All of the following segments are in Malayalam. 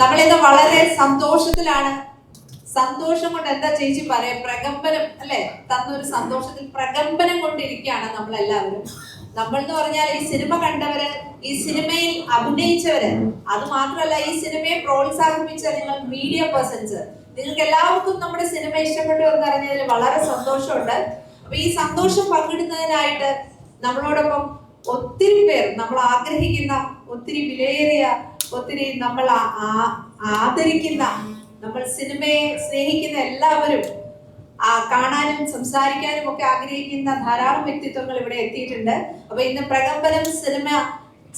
നമ്മളിന്ന് വളരെ സന്തോഷത്തിലാണ്. സന്തോഷം കൊണ്ട് എന്താ ചേച്ചി പറയാ, പ്രകമ്പനം അല്ലെ, തന്നൊരു സന്തോഷത്തിൽ പ്രകമ്പനം കൊണ്ടിരിക്കുകയാണ് നമ്മളെല്ലാവരും. നമ്മൾ എന്ന് പറഞ്ഞാൽ ഈ സിനിമ കണ്ടവര്, ഈ സിനിമയിൽ അഭിനയിച്ചവര്, അത് മാത്രമല്ല ഈ സിനിമയെ പ്രോത്സാഹിപ്പിച്ച നിങ്ങൾ മീഡിയ പേഴ്സൺസ്, നിങ്ങൾക്ക് എല്ലാവർക്കും നമ്മുടെ സിനിമ ഇഷ്ടപ്പെട്ടു എന്ന് അറിഞ്ഞതിൽ വളരെ സന്തോഷമുണ്ട്. അപ്പൊ ഈ സന്തോഷം പങ്കിടുന്നതിനായിട്ട് നമ്മളോടൊപ്പം ഒത്തിരി പേർ, നമ്മൾ ആഗ്രഹിക്കുന്ന, ഒത്തിരി വിലയേറിയ, ഒത്തിരി നമ്മൾ ആദരിക്കുന്ന, നമ്മൾ സിനിമയെ സ്നേഹിക്കുന്ന എല്ലാവരും, കാണാനും സംസാരിക്കാനും ഒക്കെ ആഗ്രഹിക്കുന്ന ധാരാളം വ്യക്തിത്വങ്ങൾ ഇവിടെ എത്തിയിട്ടുണ്ട്. അപ്പൊ ഇന്ന് പ്രകമ്പനം സിനിമ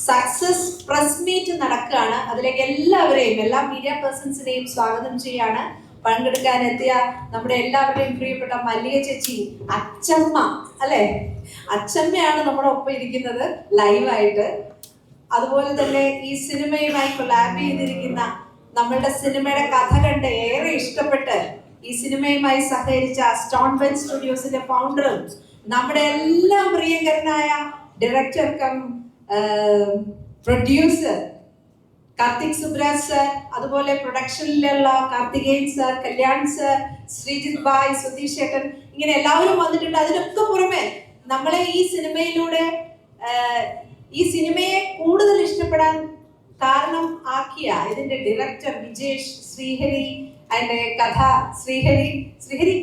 സക്സസ് പ്രസ് മീറ്റ് നടക്കുകയാണ്. അതിലേക്ക് എല്ലാവരെയും, എല്ലാ മീഡിയ പേഴ്സൺസിനെയും സ്വാഗതം ചെയ്യാണ്. പങ്കെടുക്കാൻ എത്തിയ നമ്മുടെ എല്ലാവരുടെയും പ്രിയപ്പെട്ട മല്ലിക ചേച്ചി, അച്ചമ്മ അല്ലെ, അച്ചമ്മയാണ് നമ്മുടെ ഒപ്പം ഇരിക്കുന്നത് ലൈവായിട്ട്. അതുപോലെ തന്നെ ഈ സിനിമയുമായി കൊളാബ് ചെയ്തിരിക്കുന്ന, നമ്മളുടെ സിനിമയുടെ കഥ കണ്ട് ഏറെ ഇഷ്ടപ്പെട്ട് ഈ സിനിമയുമായി സഹകരിച്ച സ്റ്റോൺ ബെഞ്ച് സ്റ്റുഡിയോസിന്റെ ഫൗണ്ടറും നമ്മുടെ എല്ലാം പ്രിയങ്കരനായ director come producer Karthik Subraj sir, അതുപോലെ പ്രൊഡക്ഷനിലുള്ള കാർത്തികേയൻ സർ, കല്യാൺ സർ, ശ്രീജിത് ഭായ്, സുധീഷ് ചേട്ടൻ, ഇങ്ങനെ എല്ലാവരും വന്നിട്ടുണ്ട്. അതിനൊക്കെ പുറമെ നമ്മളെ ഈ സിനിമയിലൂടെ, ഈ സിനിമയെ കൂടുതൽ ഇഷ്ടപ്പെടാൻ കാരണം ആക്കിയ ഇതിന്റെ ഡയറക്ടർ വിജേഷ്, ശ്രീഹരി, അതിന്റെ കഥ ശ്രീഹരി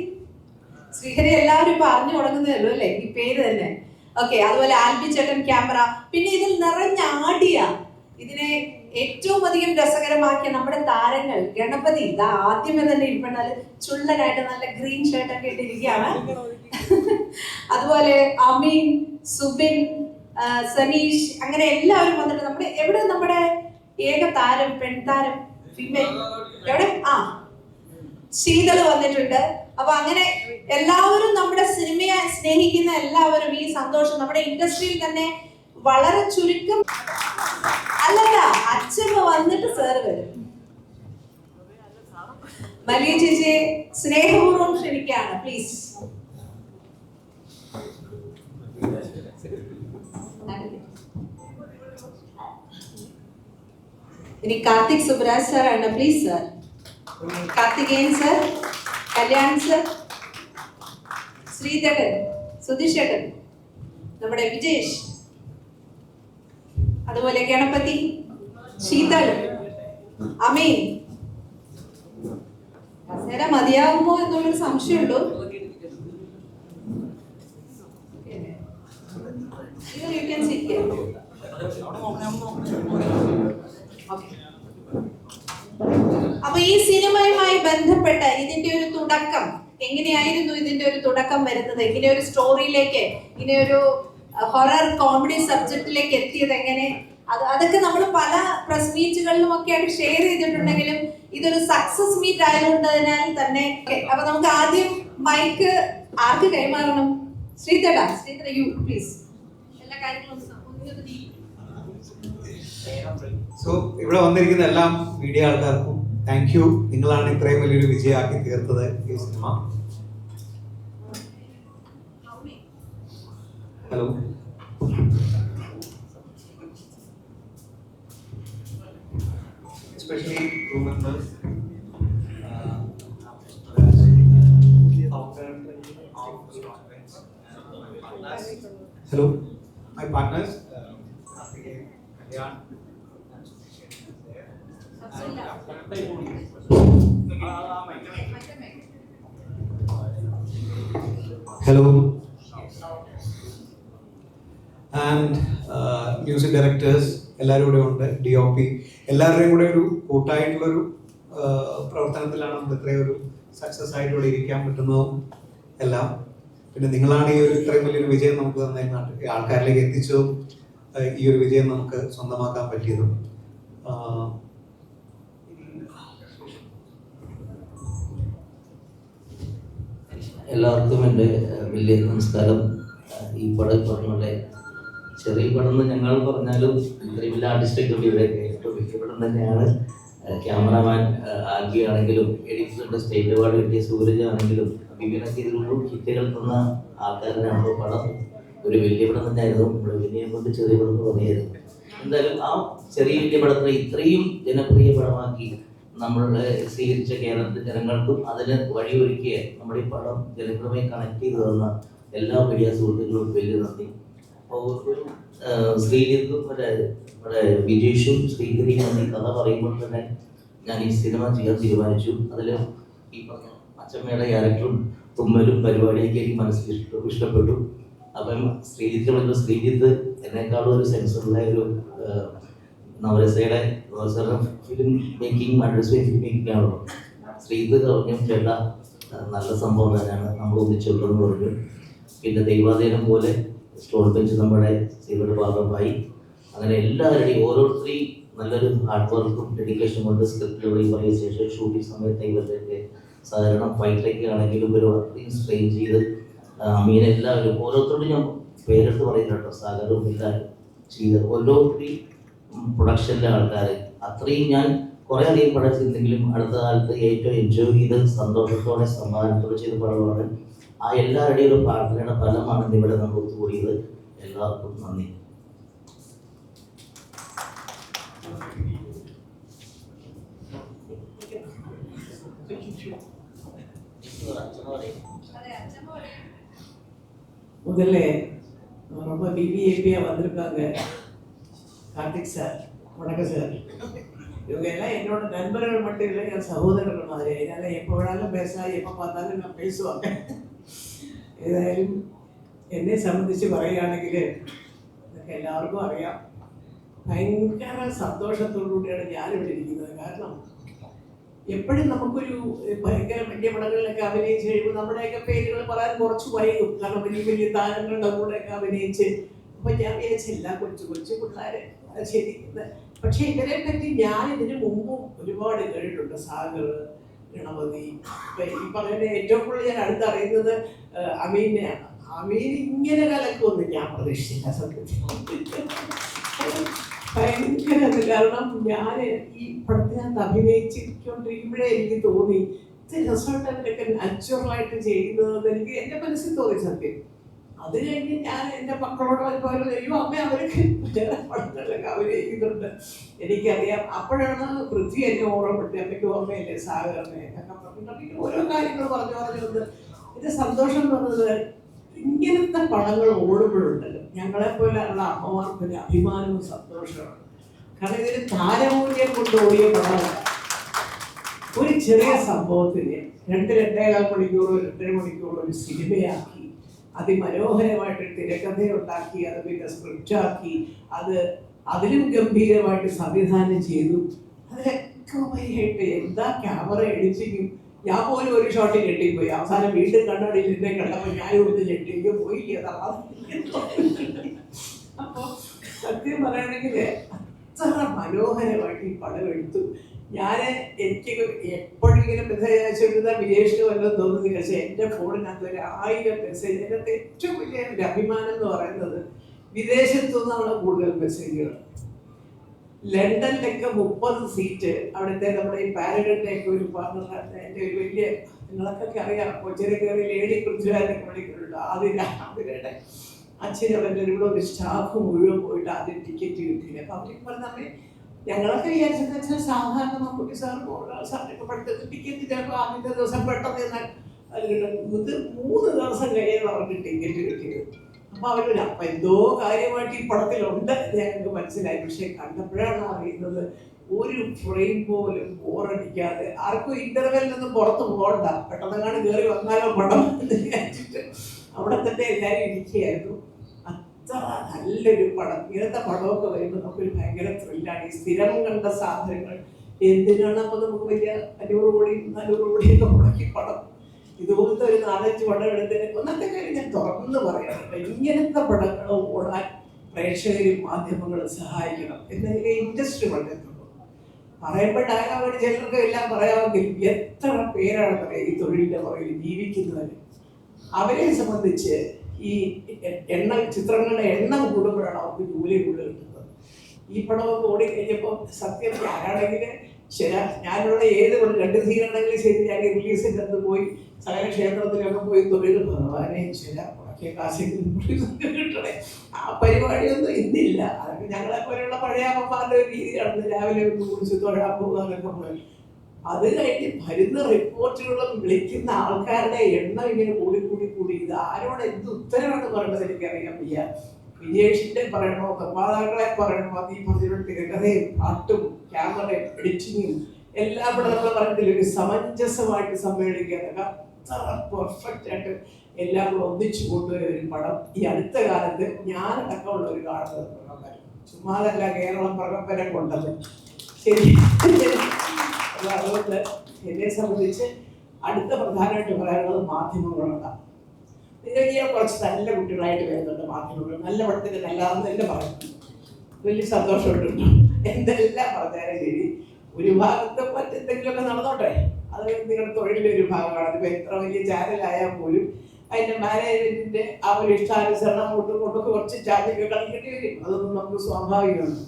എല്ലാവരും ഇപ്പൊ അറിഞ്ഞു തുടങ്ങുന്നതല്ലോ അല്ലെ, ഈ പേര് തന്നെ. ഓക്കെ, അതുപോലെ ആൽബി ചേട്ടൻ ക്യാമറ, പിന്നെ ഇതിൽ നിറഞ്ഞാടിയ, ഇതിനെ ഏറ്റവും അധികം രസകരമാക്കിയ നമ്മുടെ താരങ്ങൾ. ഗണപതി ഇതാ ആദ്യമേ തന്നെ ഇരിപ്പുണ്ട്, ചുള്ളനായിട്ട് നല്ല ഗ്രീൻ ഷർട്ട് ഒക്കെ ഇട്ടിരിക്കുകയാണ്. അതുപോലെ അമീൻ, സുബിൻ, സനീഷ്, അങ്ങനെ എല്ലാവരും വന്നിട്ട് നമ്മുടെ ഏക താരം, പെൺതാരം, ഫീമെയിൽ എവിടെ, ശീതള് വന്നിട്ടുണ്ട്. അപ്പൊ അങ്ങനെ എല്ലാവരും, നമ്മുടെ സിനിമയെ സ്നേഹിക്കുന്ന എല്ലാവരും, ഈ സന്തോഷം നമ്മുടെ ഇൻഡസ്ട്രിയിൽ തന്നെ വളരെ ചുരുക്കം, അല്ലല്ല അച്ഛൻ വന്നിട്ട് സാർ വരും. മല്ലിക ചേച്ചിയെ സ്നേഹപൂർവ്വം ക്ഷണിക്കുകയാണ്, പ്ലീസ്. ഇനി കാർത്തിക് സുബ്രാജ് സാർ ആണ്, please sir. Karthikeyan sir, Kalyan sir, Sreedharan, Sudheesh ചേട്ടൻ, നമ്മുടെ വിജേഷ്, അതുപോലെ ഗണപതി, ശീതൾ, അമീൻ. കസേര മതിയാവുമോ എന്നുള്ളൊരു സംശയമുള്ളൂ. You can sit here. Okay. അപ്പൊ ഈ സിനിമയുമായി ബന്ധപ്പെട്ട ഇതിന്റെ ഒരു തുടക്കം എങ്ങനെയായിരുന്നു? ഇതിന്റെ ഒരു തുടക്കം വരുന്നത് ഇങ്ങനെ ഒരു സ്റ്റോറിയിലേക്ക്, ഇങ്ങനെ ഒരു ഹൊറർ കോമഡി സബ്ജക്റ്റിലേക്ക് എത്തിയത് എങ്ങനെ? അതൊക്കെ നമ്മൾ പല പ്രസ് മീറ്റുകളിലും ഒക്കെ ആയിട്ട് ഷെയർ ചെയ്തിട്ടുണ്ടെങ്കിലും ഇതൊരു സക്സസ് മീറ്റ് ആയതുകൊണ്ടതിനാൽ തന്നെ. അപ്പൊ നമുക്ക് ആദ്യം മൈക്ക് ആർക്ക് കൈമാറണം? Sreedhara, you please. എല്ലാ കാര്യങ്ങളും സോ ഇവിടെ വന്നിരിക്കുന്ന എല്ലാ മീഡിയ ആൾക്കാർക്കും താങ്ക് യു. നിങ്ങളാണ് ഇത്രയും വലിയൊരു വിജയമാക്കി തീർത്തത് ഈ cinema. Hello, especially crew members, hello, my partners, Kalyan. Hello, and music directors എല്ലാവരും കൂടെ ഉണ്ട്, DOP എല്ലാവരുടെയും കൂടെ ഒരു കൂട്ടായിട്ടുള്ളൊരു പ്രവർത്തനത്തിലാണ് നമ്മൾ ഇത്രയും ഒരു സക്സസ് ആയിട്ട് ഇവിടെ ഇരിക്കാൻ പറ്റുന്നതും എല്ലാം. പിന്നെ നിങ്ങളാണ് ഈ ഒരു ഇത്രയും വലിയൊരു വിജയം നമുക്ക് നന്നായി ആൾക്കാരിലേക്ക് എത്തിച്ചതും ഈ ഒരു വിജയം നമുക്ക് സ്വന്തമാക്കാൻ പറ്റിയതും. എല്ലാവർക്കും എൻ്റെ വലിയ നമസ്കാരം. ഈ പടം പറഞ്ഞ ചെറിയ പടം എന്ന് ഞങ്ങൾ പറഞ്ഞാലും ഇത്രയും വലിയ ആർട്ടിസ്റ്റൊക്കെ ഇവിടെ ഏറ്റവും വലിയ പടം തന്നെയാണ്. ക്യാമറമാൻ ആകിയാണെങ്കിലും, എഡിറ്ററുടെ സ്റ്റേറ്റ് അവാർഡ് കിട്ടിയ സൂരജ് ആണെങ്കിലും, വിവിധ ഇതിലൂടെ ഹിറ്റുകൾ തന്ന ആൾക്കാരനാണ് പടം. ഒരു വലിയ പടം തന്നെയായിരുന്നു. നമ്മൾ വിനയം കൊണ്ട് ചെറിയ പടം എന്ന് പറഞ്ഞായിരുന്നു. എന്തായാലും ആ ചെറിയ വലിയ പടത്തിനെ ഇത്രയും ജനപ്രിയ പടമാക്കി നമ്മളെ സ്വീകരിച്ച കേരളത്തിലെ ജനങ്ങൾക്കും അതിന് വഴിയൊരുക്കിയ നമ്മുടെ ഈ പടം ജനങ്ങളുമായി കണക്ട് ചെയ്തു തന്ന എല്ലാ മീഡിയ സുഹൃത്തുക്കളും വലിയ നന്ദി. അപ്പോൾ ഒരു ശ്രീജിത്തും നമ്മുടെ വിജേഷും ശ്രീഗിരിയും ഈ കഥ പറയുമ്പോൾ തന്നെ ഞാൻ ഈ സിനിമ ചെയ്യാൻ തീരുമാനിച്ചു. അതിൽ ഈ പറഞ്ഞ അച്ചമ്മയുടെ ക്യാരക്ടറും തുമ്മലും പരിപാടിയൊക്കെ എനിക്ക് മനസ്സിൽ ഇഷ്ടപ്പെട്ടു. അപ്പം ശ്രീജിത്ത് എന്നെക്കാളും ഒരു സെൻസുള്ള ഒരു നവരസയുടെ film making address film making ആണല്ലോ. ശ്രീജിത്ത് പറഞ്ഞു ചേട്ടാ നല്ല സംഭവം തന്നെയാണ്, നമ്മൾ ഒന്നിച്ചുള്ളതെന്ന് പറഞ്ഞു. പിന്നെ ദൈവാധീനം പോലെ സ്റ്റോൺ ബെഞ്ച് നമ്മുടെ സിനിമയുടെ ഭാഗമായി. അങ്ങനെ എല്ലാവരുടെയും ഓരോരുത്തരെയും നല്ലൊരു ഹാർഡ് വർക്കും ഡെഡിക്കേഷൻ കൊണ്ട് സ്ക്രിപ്റ്റുകളിൽ പറയ ശേഷം ഷൂട്ടിംഗ് സമയത്ത് ഇവരുടെയൊക്കെ സാധാരണ ഫൈറ്റിലൊക്കെ ആണെങ്കിലും ഒരു അത്രയും സ്ട്രെയിൻ ചെയ്ത് അമീനെ എല്ലാവരും ഓരോരുത്തരോടും ഞാൻ പേരെടുത്ത് പറയുന്നുണ്ടോ, സാഗരവും എല്ലാവരും ചെയ്ത് ഓരോരുത്തരെയും പ്രൊഡക്ഷനിലെ ആൾക്കാർ അത്രയും ഞാൻ കുറേ അധികം പടം ചെയ്തെങ്കിലും അടുത്ത കാലത്ത് ഏറ്റവും എൻജോയ് ചെയ്ത് സന്തോഷത്തോടെ സമാധാനത്തോടെ ചെയ്ത പടമാണ്. ആ എല്ലാവരുടെയും ഒരു പ്രാർത്ഥനയുടെ ഫലമാണ് ഇവിടെ നമ്മൾ ഒത്തുകൂടിയത്. എല്ലാവർക്കും നന്ദി. முதல்ல ரொம்ப பிபிஏபியாக வந்திருக்காங்க கார்த்திக் சார், வணக்கம் சார். இவங்க எல்லாம் என்னோட நண்பர்கள் மட்டும் இல்லை, என் சகோதரர்கள் மாதிரி. அதனால் எப்போ வேணாலும் பேசலாம், எப்போ பார்த்தாலும் நான் பேசுவாங்க. ഏതായാലും എന്നെ സംബന്ധിച്ച് പറയുകയാണെങ്കിൽ ഇതൊക്കെ എല്ലാവർക്കും അറിയാം. ഭയങ്കര സന്തോഷത്തോടുകൂടിയാണ് ഞാനിവിടെ ഇരിക്കുന്നത്. കാരണം എപ്പോഴും നമുക്കൊരു ഭയങ്കര വലിയ പടങ്ങളിലൊക്കെ അഭിനയിച്ച് കഴിയുമ്പോൾ നമ്മുടെയൊക്കെ പേരുകൾ പറയാൻ കുറച്ച് വൈകും. കാരണം വലിയ വലിയ താരങ്ങളുടെ കൂടെയൊക്കെ അഭിനയിച്ച് അപ്പം ഞാൻ വിചാരിച്ചില്ല കൊച്ചു കൊച്ചു പിള്ളേരെ ശരി. പക്ഷെ ഇവരെ പറ്റി ഞാൻ ഇതിനു മുമ്പും ഒരുപാട് കേട്ടിട്ടുണ്ട്. സാഗർ, ഗണപതി, ഈ പറയുന്ന ഏറ്റവും കൂടുതൽ ഞാൻ അടുത്തറിയുന്നത് അമീനെയാണ്. അമീൻ ഇങ്ങനെ കലക്കുമെന്ന് ഞാൻ പ്രതീക്ഷിച്ചില്ല സത്യത്തിൽ. ഭയങ്കര കാരണം ഞാൻ ഈ പടത്തിനകത്ത് അഭിനയിച്ചിരിക്കൊണ്ടിരിക്കുമ്പോഴേ എനിക്ക് തോന്നി ഇത് രസമായിട്ട് അവരൊക്കെ നാച്ചുറലായിട്ട് ചെയ്യുന്നത് എനിക്ക് എൻ്റെ മനസ്സിൽ തോന്നി സത്യം. അത് കഴിഞ്ഞ് ഞാൻ എൻ്റെ മക്കളോട് അതുപോലെ അയ്യോ അമ്മ അവരൊക്കെ വേറെ പടങ്ങളിലൊക്കെ അഭിനയിക്കുന്നുണ്ട് എനിക്കറിയാം. അപ്പോഴാണ് പൃഥ്വി എന്നെ ഓർമ്മപ്പെടുത്തി, അമ്മയ്ക്ക് ഓർമ്മയില്ലേ സാഗറിനെ എന്നൊക്കെ പറഞ്ഞിട്ട് ഓരോ കാര്യങ്ങൾ പറഞ്ഞു വന്ന് ഇത് സന്തോഷം എന്ന് പറഞ്ഞത് ഇങ്ങനത്തെ പടങ്ങൾ ഓടുമ്പോഴുണ്ടല്ലോ ഞങ്ങളെപ്പോലെയുള്ള അമ്മമാർക്കൊരു അഭിമാനവും സന്തോഷമാണ്. കാരണം ഇതിന് താരമൂല്യം കൊണ്ട് ഓടിയ പടമാണ്. ഒരു ചെറിയ സംഭവത്തിന് 2-2.25 മണിക്കൂർ 2.5 മണിക്കൂർ ഒരു സിനിമയാക്കി അതിമനോഹരമായിട്ട് തിരക്കഥയുണ്ടാക്കി അത് പിന്നെ സ്ക്രിപ്റ്റാക്കി അത് അതിലും ഗംഭീരമായിട്ട് സംവിധാനം ചെയ്തു. അതിലൊക്കെ ഉപരിയായിട്ട് എന്താ ക്യാമറ എഡിറ്റിങ്ങും. ഞാൻ പോലും ഒരു ഷോട്ടിൽ ഞെട്ടിപ്പോയി. അവസാനം വീണ്ടും കണ്ണാടിയിൽ എന്നെ കണ്ടപ്പോൾ ഞാൻ ഇവിടുന്ന് ഞെട്ടിക്ക് പോയില്ല. അപ്പോൾ സത്യം പറയുകയാണെങ്കിൽ അത്ര മനോഹരമായിട്ട് ഈ പടം എടുത്തു. എനിക്ക് എപ്പോഴും ഇങ്ങനെ മെസ്സേജ് അയച്ചിരുന്ന വിജേഷിന് വല്ലതും തോന്നുന്നില്ല. പക്ഷേ എൻ്റെ ഫോണിനകത്ത് ഒരു 1000 മെസ്സേജ്. അതിനകത്ത് ഏറ്റവും വലിയ ഒരു അഭിമാനം എന്ന് പറയുന്നത് വിദേശത്തു നിന്നാണ് കൂടുതൽ മെസ്സേജുകൾ. ലണ്ടനിലൊക്കെ 30 സീറ്റ് അവിടുത്തെ നമ്മുടെ ഈ പാരഗണിൻ്റെയൊക്കെ ഒരു പാർട്ണറാണ്. എൻ്റെ ഒരു വലിയ നിങ്ങളൊക്കെ അറിയാം കൊച്ചിനെ കയറി ലേഡി പൃഥ്വിരാജൊക്കെ വിളിക്കുന്നുണ്ട്. അതിരുടെ അച്ഛനവൻ്റെ ഇവിടെ ഒരു സ്റ്റാഫ് മുഴുവൻ പോയിട്ട് ആദ്യം ടിക്കറ്റ് കിട്ടിയില്ല. അപ്പം അവർക്ക് പറഞ്ഞാൽ ഞങ്ങളൊക്കെ വിചാരിച്ചെന്ന് വെച്ചാൽ സാധാരണ നമുക്ക് സാർ സാറിനൊക്കെ പഠിത്തത്തിൽ ടിക്കറ്റ് ചിലപ്പോൾ ആദ്യത്തെ ദിവസം പെട്ടെന്ന് എന്നാൽ ഇത് 3 ദിവസം കഴിയാണ് അവർക്ക് ടിക്കറ്റ് കിട്ടിയത്. അപ്പൊ അവരൊരു അപ്പം എന്തോ കാര്യമായിട്ട് ഈ പടത്തിലുണ്ട് ഞങ്ങൾക്ക് മനസ്സിലായി. പക്ഷെ കണ്ടപ്പോഴാണ് അറിയുന്നത് ഒരു ഫ്രെയിം പോലും ബോറടിക്കാതെ ആർക്കും ഇന്റർവെല്ലൊന്നും പുറത്ത് പോകണ്ട, പെട്ടെന്നെങ്ങാണ് കയറി വന്നാലോ പടം എന്ന് വിചാരിച്ചിട്ട് അവിടെ തന്നെ എല്ലാവരും ഇരിക്കുകയായിരുന്നു. അത്ര നല്ലൊരു പടം. ഇങ്ങനത്തെ പടമൊക്കെ വരുമ്പോൾ നമുക്കൊരു ഭയങ്കര ത്രില്ലാണ്. ഈ സ്ഥിരം കണ്ട സാധനങ്ങൾ എന്തിനാണ് അപ്പോൾ നമുക്ക് വലിയ 500 കോടി 400 കോടിയൊക്കെ മുടക്കി പടം ഇതുപോലത്തെ ഒരു 4-5 പടം എടുത്തതിന് ഒന്നത്തെ കാര്യം ഞാൻ തുറന്ന് പറയാറുണ്ട്. ഇങ്ങനത്തെ പടങ്ങൾ ഓടാൻ പ്രേക്ഷകരും മാധ്യമങ്ങളും സഹായിക്കണം. എന്നെങ്കിലും ഇൻഡസ്ട്രി വളർത്തുള്ളൂ. പറയുമ്പോഴാകാൻ ചിലർക്ക് എല്ലാം പറയാമെങ്കിലും എത്ര പേരാണ് പറയാം ഈ തൊഴിലിൻ്റെ പുറകിൽ ജീവിക്കുന്നവർ. അവരെ സംബന്ധിച്ച് ഈ ചിത്രങ്ങളുടെ എണ്ണം കൂടുമ്പോഴാണ് അവർക്ക് ജോലി കൂടുതൽ കിട്ടുന്നത്. ഈ പടമൊക്കെ ഓടിക്കഴിഞ്ഞപ്പോൾ സത്യം ഞാനാണെങ്കിൽ ശരി ഞാനുള്ള ഏത് 2 സീനുണ്ടെങ്കിലും ശരി ഞാൻ റിലീസിൻ്റെ അന്ന് പോയി സകല ക്ഷേത്രത്തിലൊക്കെ പോയി തൊഴിൽ ഭഗവാനെ ചില കാശെങ്കിലും കിട്ടണേ. ആ പരിപാടിയൊന്നും ഇന്നില്ല. അതൊക്കെ ഞങ്ങളെ പോലെയുള്ള പഴയ അമ്മമാരുടെ ഒരു രീതിയാണ്. രാവിലെ ഒന്ന് കുളിച്ച് തൊഴാൻ പോകുക എന്നൊക്കെ പറയും. അത് കഴിഞ്ഞ് വരുന്ന റിപ്പോർട്ടുകളും വിളിക്കുന്ന ആൾക്കാരുടെ എണ്ണം ഇങ്ങനെ കൂടി ഇത് ആരോട് എന്ത് ഉത്തരവാണ് പറയുന്നത് എനിക്കറിയാൻ വയ്യ. വിജേഷിന്റെ പറയണോ, നിർമ്മാതാക്കളെ പറയണോ, അത് ഈ പറഞ്ഞ തിരക്കഥയും പാട്ടും ക്യാമറയും എഡിറ്റിങ്ങും എല്ലാം കൂടെ നമ്മൾ പറഞ്ഞില്ല ഒരു സമഞ്ജസമായിട്ട് സമ്മേളിക്കുക. അത്ര പെർഫെക്റ്റ് ആയിട്ട് എല്ലാം കൂടെ ഒന്നിച്ചു കൊണ്ടുവരുന്ന ഒരു പടം ഈ അടുത്ത കാലത്ത് ഞാനടക്കമുള്ള ഒരു കാണുന്നത് പ്രകമ്പനം. ചുമ്മാതല്ല, കേരളം പ്രകമ്പനം കൊണ്ടത്. ശരി. അതുകൊണ്ട് എന്നെ സംബന്ധിച്ച് അടുത്ത പ്രധാനമായിട്ട് പറയാനുള്ളത് മാധ്യമങ്ങളാണ്. നിങ്ങൾ കുറച്ച് നല്ല കുട്ടികളായിട്ട് വരുന്നുണ്ട് മാധ്യമങ്ങൾ. നല്ല പടത്തിന് നല്ലതാണെന്ന് തന്നെ പറയുന്നു. വലിയ സന്തോഷമുണ്ട്. എന്തെല്ലാം പറഞ്ഞാലും ശരി, ഒരു ഭാഗത്ത് മറ്റെന്തെങ്കിലുമൊക്കെ നടന്നോട്ടെ, അത് നിങ്ങളുടെ തൊഴിലിൻ്റെ ഒരു ഭാഗമാണ്. അതിപ്പോൾ എത്ര വലിയ ചാനലായാൽ പോലും അതിൻ്റെ മാനേജ്മെൻറ്റിൻ്റെ ആ ഒരു ഇഷ്ടാനുസരണം അങ്ങോട്ടും ഇങ്ങോട്ടും കുറച്ച് ചാർജൊക്കെ കളിക്കേണ്ടി വരും. അതൊന്നും നമുക്ക് സ്വാഭാവികമാണ്.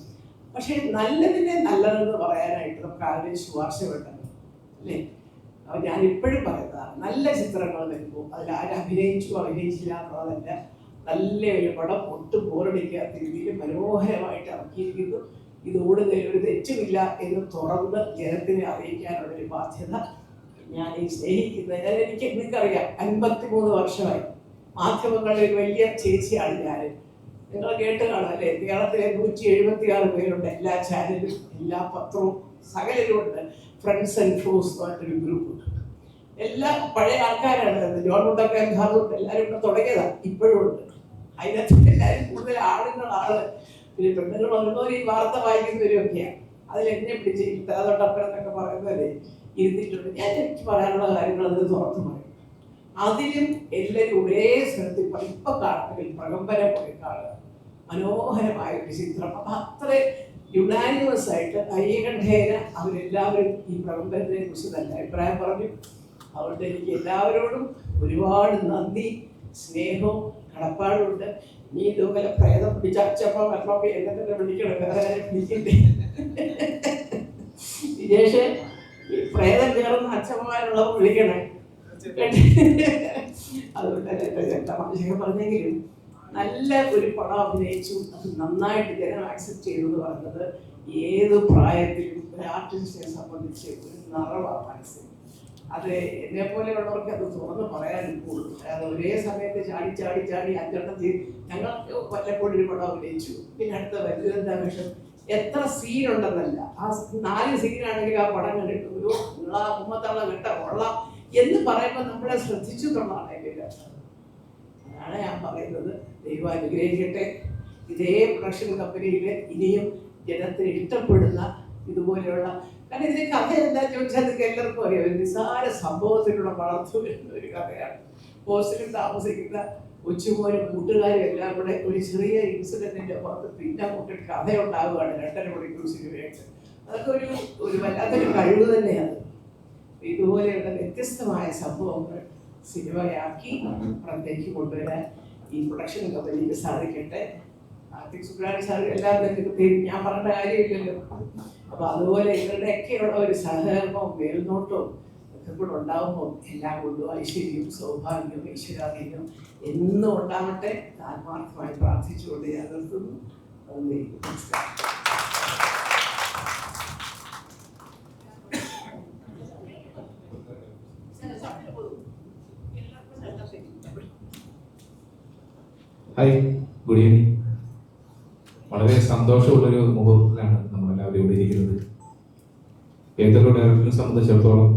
പക്ഷേ നല്ലതിനെ നല്ലതെന്ന് പറയാനായിട്ട് നമുക്ക് ആരുടെയും ശുപാർശ വേണ്ടല്ലോ, അല്ലേ? അപ്പോൾ ഞാനിപ്പോഴും പറയുന്നതാണ്, നല്ല ചിത്രങ്ങൾ വരുമ്പോൾ അതിൽ ആരും അഭിനയിച്ചില്ല എന്നുള്ളതല്ല, നല്ല ഒരു പടം ഒട്ടും ബോറടിക്കാത്ത രീതിയിൽ മനോഹരമായിട്ട് ഇറക്കിയിരിക്കുന്നു. ഇതോടുകൂടി ഒരു തെറ്റുമില്ല എന്ന് തുറന്ന് ജനത്തിനെ അറിയിക്കാനുള്ളൊരു ബാധ്യത ഞാൻ ഈ സ്നേഹിക്കുന്നത്. എനിക്ക് നിങ്ങൾക്കറിയാം, 53 വർഷമായി മാധ്യമങ്ങളുടെ ഒരു വലിയ ചേച്ചിയാണ് ഞാൻ. നിങ്ങൾ കേട്ട് കാണുമല്ലേ, കേരളത്തിലെ 176 പേരുണ്ട്. എല്ലാ ചാനലും, എല്ലാ പത്രവും, സകലരും ഉണ്ട്. ഫ്രണ്ട്സ് ആൻഡ് ഫോസ് എന്ന് പറഞ്ഞൊരു ഗ്രൂപ്പ്. എല്ലാം പഴയ ആൾക്കാരാണ്. ജോൺ മുണ്ടൊക്കെ എല്ലാവരും ഇവിടെ തുടങ്ങിയതാണ്, ഇപ്പോഴും ഉണ്ട്. അതിനകത്ത് എല്ലാവരും കൂടുതൽ ആളുകളാണ്. പിന്നെ പെണ്ണുങ്ങൾ വന്നവർ ഈ വാർത്ത വായിക്കുന്നവരൊക്കെയാണ്. അതിലെന്നെ പിടിച്ച് തൊട്ടപ്പുറം എന്നൊക്കെ പറയുന്നവരെ ഇരുന്നിട്ടുണ്ട്. ഞാൻ എനിക്ക് പറയാനുള്ള കാര്യങ്ങൾ അത് തുറന്നു പറയും. അതിലും എല്ലാവരും ഒരേ സ്ഥലത്ത് ഇപ്പൊ കാണുന്നതിൽ പ്രകമ്പനം പോയി കാണുക. മനോഹരമായ ഒരു ചിത്രം. അപ്പം അത്ര യുണാനിമസ് ആയിട്ട് ഐകണ്ഠേന അവരെല്ലാവരും ഈ പ്രകമ്പനത്തെ കുറിച്ച് നല്ല അഭിപ്രായം പറഞ്ഞു. അതുകൊണ്ട് എനിക്ക് എല്ലാവരോടും ഒരുപാട് നന്ദി, സ്നേഹവും കടപ്പാടുമുണ്ട്. നീ ഇതുപോലെ പ്രേതം പിടിച്ച അച്ചപ്പം വരണമൊക്കെ എന്നെ തന്നെ വിളിക്കണം, വേറെ ആരും വിളിക്കണ്ടേ. വിജേഷ്, ഈ പ്രേതം കയറുന്ന അച്ഛന്മാരുള്ളവർ വിളിക്കണേ. അതുകൊണ്ട് തമാശയൊക്കെ പറഞ്ഞെങ്കിലും നല്ല ഒരു പടം അഭിനയിച്ചു. അത് നന്നായിട്ട് ജനം ആക്സെപ്റ്റ് ചെയ്തു എന്ന് പറയുന്നത് ഏത് പ്രായത്തിലും ഒരു ആർട്ടിസ്റ്റിനെ സംബന്ധിച്ച് ഒരു നിറവാണ് മനസ്സിൽ. അത് എന്നെ പോലെയുള്ളവർക്ക് അത് തുറന്ന് പറയാനും കൂടും. അത് ഒരേ സമയത്ത് ചാടി അഞ്ചെണ്ണം ചെയ്ത് ഞങ്ങൾക്ക് വല്ലപ്പോഴും ഒരു പടം അഭിനയിച്ചു. പിന്നെ അടുത്ത വരുന്നതെന്താ വിഷം, എത്ര സീനുണ്ടെന്നല്ല, ആ 4 സീനാണെങ്കിൽ ആ പടം കണ്ടിട്ട് ഒരു മുമ്പത്തുള്ള കേട്ട കൊള്ളാം എന്ന് പറയുമ്പോൾ നമ്മളെ ശ്രദ്ധിച്ചു എന്നുള്ളതാണ് എൻ്റെ അർത്ഥം. അതാണ് ഞാൻ പറയുന്നത്. ദൈവം അനുഗ്രഹിക്കട്ടെ. ഇതേ പ്രൊഡക്ഷൻ കമ്പനിയിൽ ഇനിയും ജനത്തിന് ഇഷ്ടപ്പെടുന്ന ഇതുപോലെയുള്ള, കാരണം ഇതിന്റെ കഥ എന്താ ചോദിച്ചാൽ നിങ്ങൾക്ക് എല്ലാവർക്കും അറിയാം. ഒരു നിസ്സാര സംഭവത്തിലൂടെ വളർന്നു വരുന്ന ഒരു കഥയാണ്. ഹോസ്റ്റലിൽ താമസിക്കുന്ന കൊച്ചുമോനും കൂട്ടുകാരും എല്ലാം കൂടെ ഒരു ചെറിയ ഇൻസിഡന്റിന്റെ പുറത്ത് പിന്നെ കൂട്ടിട്ട് കഥയുണ്ടാവുകയാണ് 2.5 മണിക്കൂർ സിനിമയായിട്ട്. അതൊക്കെ ഒരു വല്ലാത്തൊരു കഴിവ് തന്നെയാണ്. ഇതുപോലെയുള്ള വ്യത്യസ്തമായ സംഭവങ്ങൾ സിനിമയാക്കി പുറത്തേക്ക് കൊണ്ടുവരാൻ ഈ പ്രൊഡക്ഷൻ കമ്പനിക്ക് സാധിക്കട്ടെ. കാർത്തിക് സുബ്രാണി സാർ എല്ലാം ഞാൻ പറഞ്ഞ കാര്യമില്ലല്ലോ. അപ്പൊ അതുപോലെ ഇവരുടെയൊക്കെയുള്ള ഒരു സഹകരണവും മേൽനോട്ടവും ഒക്കെ കൂടെ ഉണ്ടാകുമ്പോൾ എല്ലാം കൊണ്ടും ഐശ്വര്യവും സൗഭാഗ്യവും ഈശ്വരാധീനവും എന്നും ഉണ്ടാവട്ടെ. ആത്മാർത്ഥമായി പ്രാർത്ഥിച്ചുകൊണ്ട് ഞാൻ നിർത്തുന്നു. നന്ദി, നമസ്കാരം. Hi, good evening. വളരെ സന്തോഷമുള്ളൊരു മുഹൂർത്തത്തിലാണ് നമ്മളെല്ലാവരും ഇവിടെ ഇരിക്കുന്നത്. ഏതൊരു ഡയറക്ടറിനെ സംബന്ധിച്ചിടത്തോളം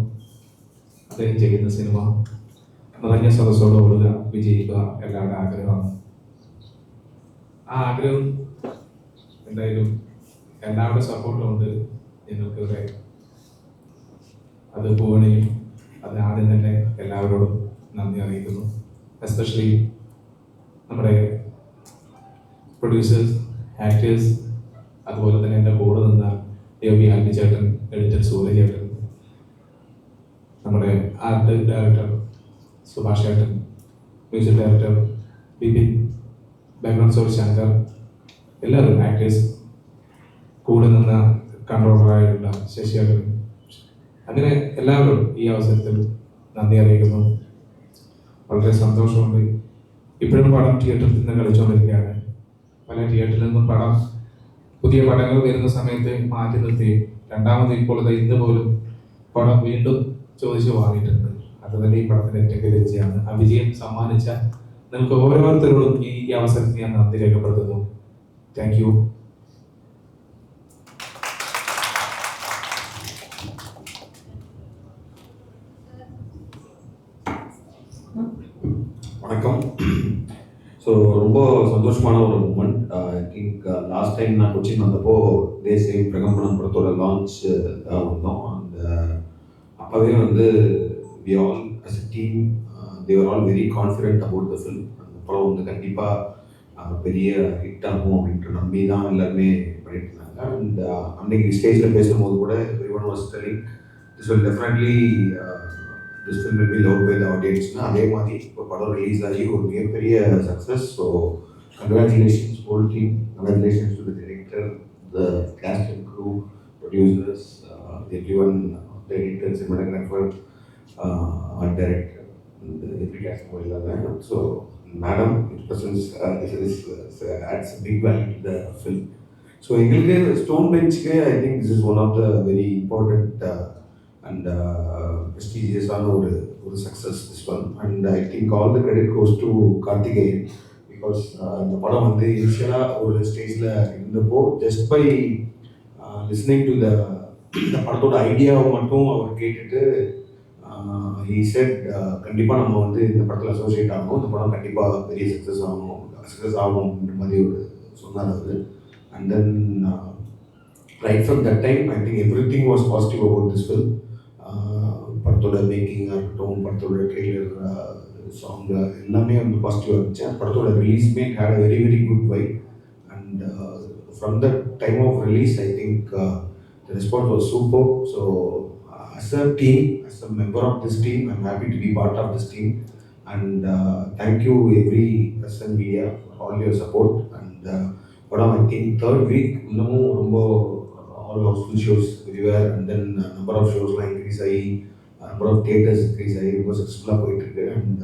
അദ്ദേഹം ചെയ്യുന്ന സിനിമ നിറഞ്ഞ സദസ്സോടെ ഓടുക, വിജയിക്കുക എല്ലാവരുടെ ആഗ്രഹമാണ്. ആ ആഗ്രഹം എന്തായാലും എല്ലാവരുടെ സപ്പോർട്ടും ഉണ്ട് ഞങ്ങൾക്കിവിടെ. അത് പോകണമെങ്കിൽ അത് ആദ്യം തന്നെ എല്ലാവരോടും നന്ദി അറിയിക്കുന്നു. എസ്പെഷ്യലി നമ്മുടെ പ്രൊഡ്യൂസേഴ്സ്, ആക്ടേഴ്സ്, അതുപോലെ തന്നെ എൻ്റെ കൂടെ നിന്ന ദേവി ആൽബി ചേട്ടൻ, എഡിറ്റർ സൂര്യ ചേട്ടൻ, നമ്മുടെ ആർട്ട് ഡയറക്ടർ സുഭാഷ് ചേട്ടൻ, music director Bipin, background score Shankar, എല്ലാവരും ആക്ടേഴ്സ്, കൂടെ നിന്ന കൺട്രോളറായിട്ടുള്ള ശശിയേട്ടൻ, അങ്ങനെ എല്ലാവരും ഈ അവസരത്തിൽ നന്ദി അറിയിക്കുന്നു. വളരെ സന്തോഷമുണ്ട്. ഇപ്പോഴും പടം തിയേറ്ററിൽ നിന്ന് കളിച്ചുകൊണ്ടിരിക്കുകയാണ്. പല തിയേറ്ററിൽ നിന്നും പുതിയ പടങ്ങൾ വരുന്ന സമയത്ത് മാറ്റി നിർത്തി രണ്ടാമത് ഇപ്പോൾ ഇന്ന് പോലും പടം വീണ്ടും ചോദിച്ചു വാങ്ങിയിട്ടുണ്ട്. അത് തന്നെ ഈ പടത്തിന്റെ ഏറ്റവും വലിയ വിജയമാണ്. ആ വിജയം സമ്മാനിച്ച നിങ്ങൾക്ക് ഓരോരുത്തരോടും ഈ അവസരത്തിൽ ഞാൻ നന്ദി രേഖപ്പെടുത്തുന്നു. Thank you. வணக்கம். ஸோ ரொம்ப சந்தோஷமான ஒரு moment. I think last time நான் கொச்சின் வந்தப்போ இதே சேம் பிரகம்பனம் படத்தோட லான்ச் வந்தோம். அண்ட் அப்போவே வந்து we all as a team they were all very confident about the film. அந்த படம் வந்து கண்டிப்பாக பெரிய ஹிட் ஆகும் அப்படின்ட்டு நம்பி தான் எல்லாருமே பண்ணிட்டு இருந்தாங்க. அண்ட் அன்னைக்கு ஸ்டேஜில் பேசும்போது கூட every one was telling this will definitely this film will be loved by the audience. அதே மாதிரி இப்போ படம் ரிலீஸ் ஆகி ஒரு மிகப்பெரிய success. So congratulations whole team, congratulations to the director, the cast and crew, producers, everyone, the editor, cinematographer, art director, every cast எல்லாமே. So madam presence adds a big value to the film. So எங்களுக்கு ஸ்டோன் பெஞ்சுக்கு I think this is one of the very important and prestigious-ஆன ஒரு success this one. And I think all the credit goes to Karthikeyan. Because இந்த படம் வந்து இனிஷியலாக ஒரு ஸ்டேஜில் இருந்தப்போ just by listening to the படத்தோட ஐடியாவை மட்டும் அவர் கேட்டுட்டு ஹீ செட் கண்டிப்பாக நம்ம வந்து இந்த படத்தில் அசோசியேட் ஆகணும், இந்த படம் கண்டிப்பாக பெரிய சக்ஸஸ் ஆகும் அப்படின்ற மாதிரி ஒரு சொன்னார் அவர். And then right from that time I think everything was positive about this film. படத்தோட மேக்கிங் ஆகட்டும், படத்தோட ட்ரெய்லர், சாங் எல்லாமே வந்து பாசிட்டிவாக இருந்துச்சு. படத்தோட ரிலீஸ்மே had a very very good vibe. And from the time of release I think the response was super. So as a team, as a member of this team, I'm happy to be part of this team. And thank you every person media for all your support. And படம் I think third week இன்னமும் ரொம்ப all houseful shows everywhere. And then number of shows like increase ஆகி, number of theaters increase ஆகி ரொம்ப சக்ஸஸ்ஃபுல்லாக போயிட்டு இருக்கு. And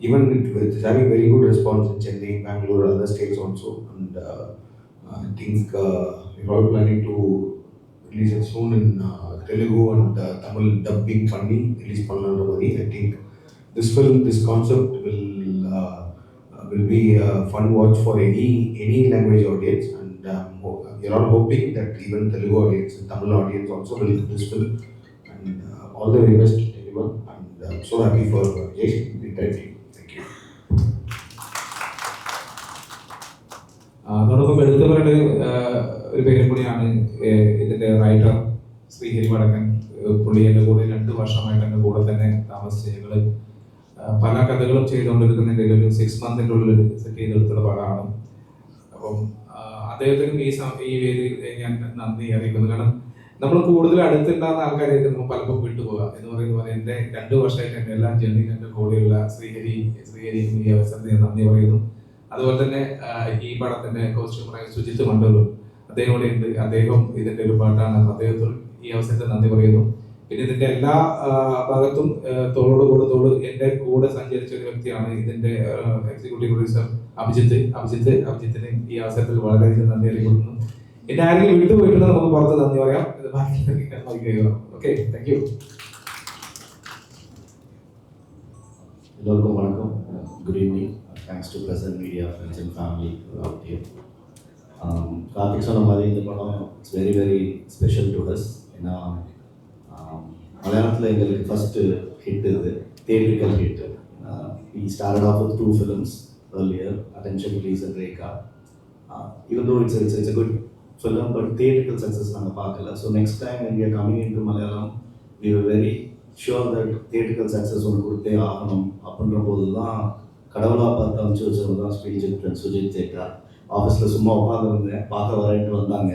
even it is having very good response in Chennai, Bangalore, other states also. And I think we're all planning to release it soon in Telugu and Tamil dubbing பண்ணி ரிலீஸ் பண்ணலான்ற மாதிரி. I think this film, this concept will be a fun watch for any language audience. And we are all hoping that even Telugu audience and Tamil audience also will like this film. And all the very best to everyone. And I'm so happy for Jesh and the entire team. Thank you. അതോടൊപ്പം എടുത്തവരുടെ ഒരു പേരും കൂടിയാണ് ഇതിൻ്റെ റൈറ്റർ ശ്രീഹരി വടക്കൻ. പുള്ളി എൻ്റെ കൂടെ 2 വർഷമായിട്ട് എൻ്റെ കൂടെ തന്നെ താമസിച്ച് ഞങ്ങൾ പല കഥകളും ചെയ്തുകൊണ്ടിരിക്കുന്നതിൻ്റെ ഒരു 6 months ഉള്ളിൽ സെറ്റ് ചെയ്തെടുത്തുള്ള പടമാണ്. അപ്പം അദ്ദേഹത്തിനും ഈ വേദിയിൽ ഞാൻ നന്ദി അറിയിക്കുന്നു. കാരണം നമ്മൾ കൂടുതൽ അടുത്തുണ്ടാകുന്ന ആൾക്കാരായിട്ട് നമ്മൾ പലപ്പോൾ വിട്ടുപോകുക എന്ന് പറയുന്ന പോലെ എൻ്റെ 2 വർഷമായിട്ട് എൻ്റെ എല്ലാ ജേർണിയിൽ എൻ്റെ കൂടെയുള്ള ശ്രീഹരിക്കും ഈ അവസരത്തിൽ ഞാൻ നന്ദി പറയുന്നു. അതുപോലെ തന്നെ ഈ പടത്തിൻ്റെ കോസ്റ്റ്യൂമറായ സുജിത്ത് മണ്ഡലം അദ്ദേഹം കൂടെ ഉണ്ട്. അദ്ദേഹം ഇതിൻ്റെ ഒരു പാട്ടാണ്. അദ്ദേഹത്തോട് ഈ അവസരത്തിൽ നന്ദി പറയുന്നു. പിന്നെ ഇതിൻ്റെ എല്ലാ ഭാഗത്തും തോട് എൻ്റെ കൂടെ സഞ്ചരിച്ച ഒരു വ്യക്തിയാണ് ഇതിൻ്റെ എക്സിക്യൂട്ടീവ് പ്രൊഡ്യൂസർ അഭിജിത്തിന് ഈ അവസരത്തിൽ വളരെയധികം നന്ദി അറിയിക്കുന്നു. എന്നെ ആരെങ്കിലും വിട്ടുപോയിട്ടുണ്ടെങ്കിൽ നമുക്ക് പുറത്ത് നന്ദി പറയാം. Okay, thank you. എല്ലാവർക്കും വണക്കം, good evening. Thanks to present media, friends and family out here. Karthik சொன்ன மாதிரி இந்த படம் it's very very special to us. ஏன்னா மலையாளத்தில் எங்களுக்கு ஃபஸ்ட்டு ஹிட் இது, theatrical hit. we started off with 2 films earlier, Attention Please and Rekha. Even though it's a good film, but theatrical success நாங்கள் பார்க்கல. So next time when we are coming into Malayalam, we were very sure that theatrical success ஒன்று கொடுத்தே ஆகணும். அப்படின்ற போது தான் கடவுளாக பார்த்து அனுப்பிச்சு வச்சவங்க தான் ஸ்ரீஜித் அண்ட் சுஜித் சேட்டா. ஆஃபீஸில் சும்மா உட்காந்துருந்தேன், பார்க்க வரேன்ட்டு வந்தாங்க.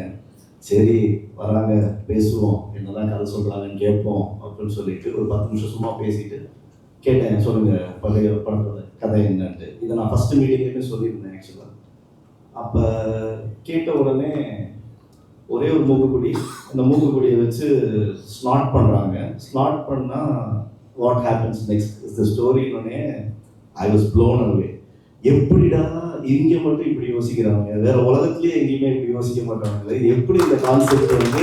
சரி வராங்க, பேசுவோம், என்னதான் கதை சொல்கிறாங்கன்னு கேட்போம் அப்படின்னு சொல்லிட்டு ஒரு 10 நிமிஷம் சும்மா பேசிட்டு கேட்டேன், சொல்லுங்கள் பழைய படத்தோட கதை என்னன்ட்டு. இதை நான் ஃபஸ்ட்டு மீட்டிங்லேயுமே சொல்லியிருந்தேன் ஆக்சுவலாக. அப்போ கேட்ட உடனே ஒரே ஒரு மூக்குக்குடி, அந்த மூக்குக்குடியை வச்சு ஸ்னாட் பண்ணுறாங்க. ஸ்னாட் பண்ணால் what happens next is the ஸ்டோரினே ஐ வாஸ் ப்ளோன் அவே. எப்படிடா இங்க மட்டும் இப்படி யோசிக்கிறாங்க, வேற உலகத்திலேயே எங்கேயுமே இப்படி யோசிக்க மாட்டாங்களே, எப்படி இந்த கான்செப்ட் வந்து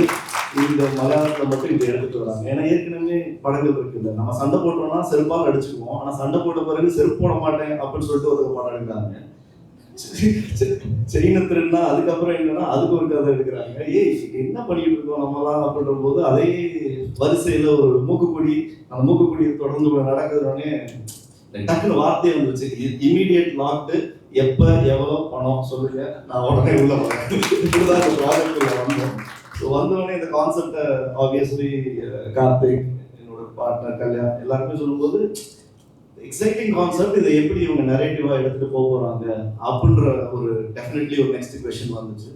இந்த மலையாளத்துல மட்டும் இப்படி எடுத்துட்டு வராங்க. ஏன்னா ஏற்கனவே படங்கள் இருக்குல்ல, நம்ம சண்டை போட்டோம்னா செருப்பால் அடிச்சுக்குவோம், ஆனா சண்டை போட்ட பிறகு செருப்பு போட மாட்டேன் அப்படின்னு சொல்லிட்டு ஒரு படம் எடுக்கிறாங்க. செயினை திருடுனா அதுக்கப்புறம் என்னன்னா அதுக்கு ஒரு கதை எடுக்கிறாங்க. ஏய் என்ன பண்ணிட்டு இருக்கோம் நம்மலாம் அப்படின்ற போது அதே வரிசையில ஒரு மூக்குக்குடி, அந்த மூக்குக்குடியை தொடர்ந்து நடக்குதுன்னே டக்குன்னு வார்த்தையே வந்துச்சு, இமீடியட் லாக்டு, எப்ப எவ்வளோ பணம் சொல்லுங்க நான் உடனே உள்ள போறேன். இப்படிதான் இந்த ப்ராஜெக்ட்ல வந்தோம். ஸோ வந்தோடனே இந்த கான்செப்டை ஆப்வியஸ்லி கார்த்திக், என்னோட பார்ட்னர் கல்யாண் எல்லாருமே சொல்லும்போது எக்ஸைட்டிங் கான்செப்ட், இதை எப்படி இவங்க நரேட்டிவா எடுத்துட்டு போக போறாங்க அப்படின்ற ஒரு டெஃபினெட்லி ஒரு நெக்ஸ்ட் கொஸ்டின் வந்துச்சு.